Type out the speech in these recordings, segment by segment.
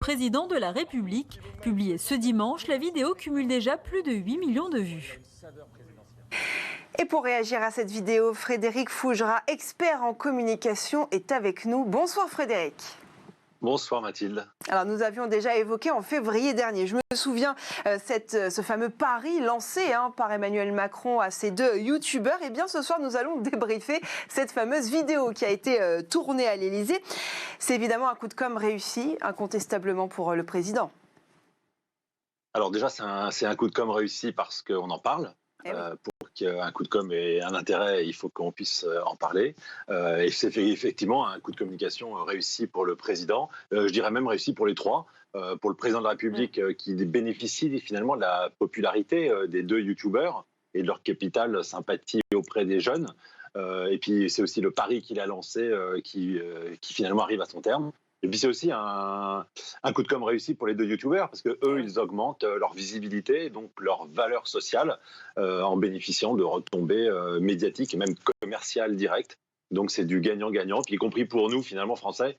Président de la République. Publiée ce dimanche, la vidéo cumule déjà plus de 8 millions de vues. Et pour réagir à cette vidéo, Frédéric Fougera, expert en communication, est avec nous. Bonsoir Frédéric. Bonsoir Mathilde. Alors nous avions déjà évoqué en février dernier, je me souviens, ce fameux pari lancé par Emmanuel Macron à ces deux youtubeurs. Et bien ce soir nous allons débriefer cette fameuse vidéo qui a été tournée à l'Élysée. C'est évidemment un coup de com' réussi, incontestablement pour le président. Alors déjà c'est un coup de com' réussi parce qu'on en parle. Pour qu'un coup de com' ait un intérêt, il faut qu'on puisse en parler. Et c'est effectivement un coup de communication réussi pour le président. Je dirais même réussi pour les trois. Pour le président de la République qui bénéficie finalement de la popularité des deux youtubeurs et de leur capital sympathie auprès des jeunes. Et puis c'est aussi le pari qu'il a lancé qui finalement arrive à son terme. Et puis c'est aussi un coup de com' réussi pour les deux youtubeurs parce que eux ils augmentent leur visibilité, donc leur valeur sociale en bénéficiant de retombées médiatiques et même commerciales directes. Donc c'est du gagnant-gagnant, puis y compris pour nous finalement Français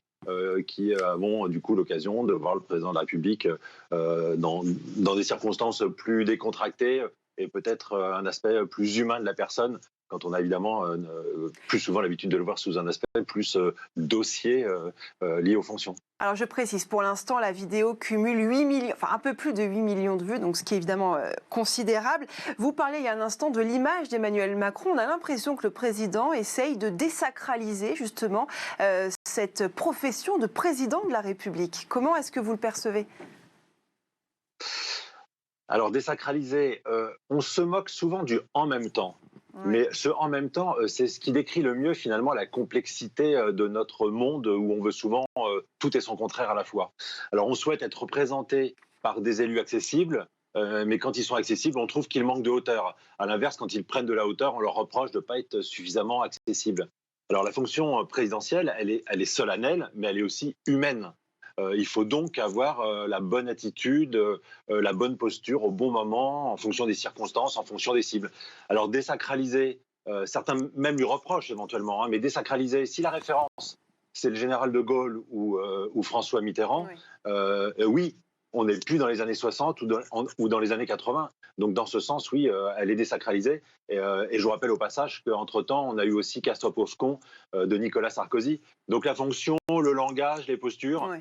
qui avons du coup l'occasion de voir le président de la République dans des circonstances plus décontractées et peut-être un aspect plus humain de la personne. Quand on a évidemment plus souvent l'habitude de le voir sous un aspect plus dossier lié aux fonctions. Alors je précise, pour l'instant, la vidéo cumule 8 millions, enfin un peu plus de 8 millions de vues, donc ce qui est évidemment considérable. Vous parlez il y a un instant de l'image d'Emmanuel Macron. On a l'impression que le président essaye de désacraliser justement cette profession de président de la République. Comment est-ce que vous le percevez ? Alors désacraliser, on se moque souvent du « en même temps ». Oui. Mais ce « en même temps », c'est ce qui décrit le mieux finalement la complexité de notre monde où on veut souvent tout et son contraire à la fois. Alors on souhaite être représenté par des élus accessibles, mais quand ils sont accessibles, on trouve qu'ils manquent de hauteur. À l'inverse, quand ils prennent de la hauteur, on leur reproche de ne pas être suffisamment accessibles. Alors la fonction présidentielle, elle est solennelle, mais elle est aussi humaine. Il faut donc avoir la bonne attitude, la bonne posture au bon moment, en fonction des circonstances, en fonction des cibles. Alors désacraliser, certains même lui reprochent éventuellement, mais désacraliser, si la référence c'est le général de Gaulle ou François Mitterrand, oui, on n'est plus dans les années 60 ou dans les années 80. Donc dans ce sens, oui, elle est désacralisée. Et je vous rappelle au passage qu'entre-temps, on a eu aussi Castropos-Con de Nicolas Sarkozy. Donc la fonction, le langage, les postures,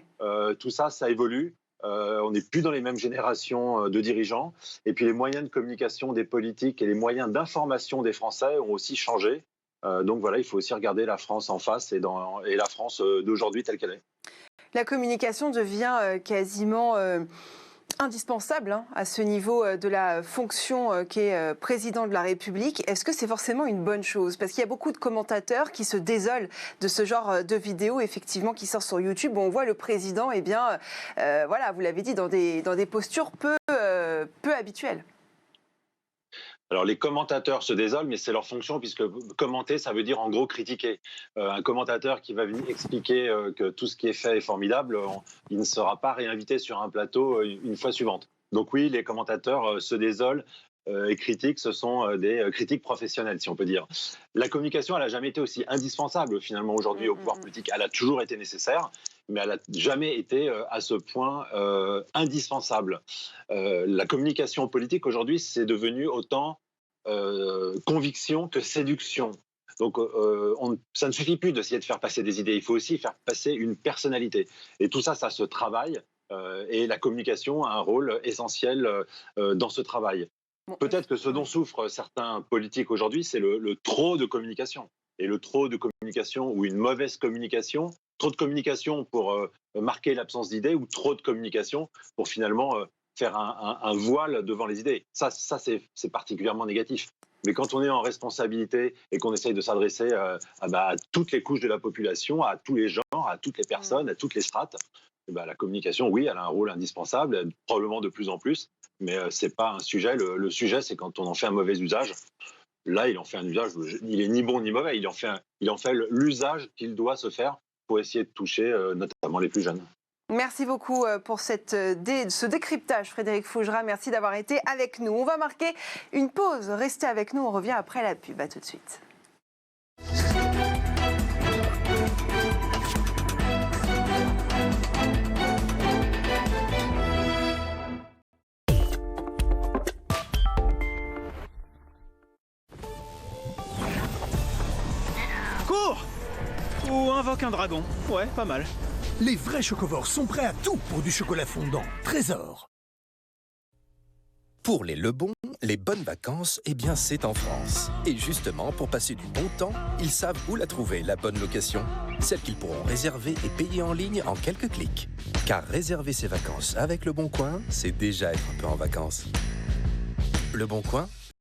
tout ça, ça évolue. On n'est plus dans les mêmes générations de dirigeants. Et puis les moyens de communication des politiques et les moyens d'information des Français ont aussi changé. Donc voilà, il faut aussi regarder la France en face et la France d'aujourd'hui telle qu'elle est. La communication devient quasiment indispensable à ce niveau de la fonction qu'est président de la République. Est-ce que c'est forcément une bonne chose ? Parce qu'il y a beaucoup de commentateurs qui se désolent de ce genre de vidéos, effectivement, qui sort sur YouTube, où on voit le président, voilà, vous l'avez dit, dans des postures peu habituelles. Alors les commentateurs se désolent, mais c'est leur fonction, puisque commenter, ça veut dire en gros critiquer. Un commentateur qui va venir expliquer que tout ce qui est fait est formidable, il ne sera pas réinvité sur un plateau une fois suivante. Donc oui, les commentateurs se désolent et critiquent, ce sont des critiques professionnelles, si on peut dire. La communication, elle n'a jamais été aussi indispensable finalement aujourd'hui au pouvoir politique. Elle a toujours été nécessaire, mais elle n'a jamais été à ce point indispensable. La communication politique aujourd'hui, c'est devenu autant conviction que séduction. Donc ça ne suffit plus d'essayer de faire passer des idées, il faut aussi faire passer une personnalité. Et tout ça, ça se travaille, et la communication a un rôle essentiel dans ce travail. Peut-être que ce dont souffrent certains politiques aujourd'hui, c'est le trop de communication. Et le trop de communication ou une mauvaise communication, trop de communication pour marquer l'absence d'idées ou trop de communication pour finalement faire un voile devant les idées. Ça c'est particulièrement négatif. Mais quand on est en responsabilité et qu'on essaye de s'adresser à toutes les couches de la population, à tous les genres, à toutes les personnes, à toutes les strates, la communication, oui, elle a un rôle indispensable, probablement de plus en plus, mais ce n'est pas un sujet. Le sujet, c'est quand on en fait un mauvais usage. Là, il en fait un usage, il n'est ni bon ni mauvais, il en fait l'usage qu'il doit se faire pour essayer de toucher notamment les plus jeunes. Merci beaucoup pour ce décryptage, Frédéric Fougera. Merci d'avoir été avec nous. On va marquer une pause. Restez avec nous, on revient après la pub. À tout de suite. Ou invoque un dragon. Ouais, pas mal. Les vrais chocovores sont prêts à tout pour du chocolat fondant. Trésor. Pour les Lebon, les bonnes vacances, eh bien c'est en France. Et justement, pour passer du bon temps, ils savent où la trouver, la bonne location. Celle qu'ils pourront réserver et payer en ligne en quelques clics. Car réserver ses vacances avec Le Bon Coin, c'est déjà être un peu en vacances. Le Bon Coin,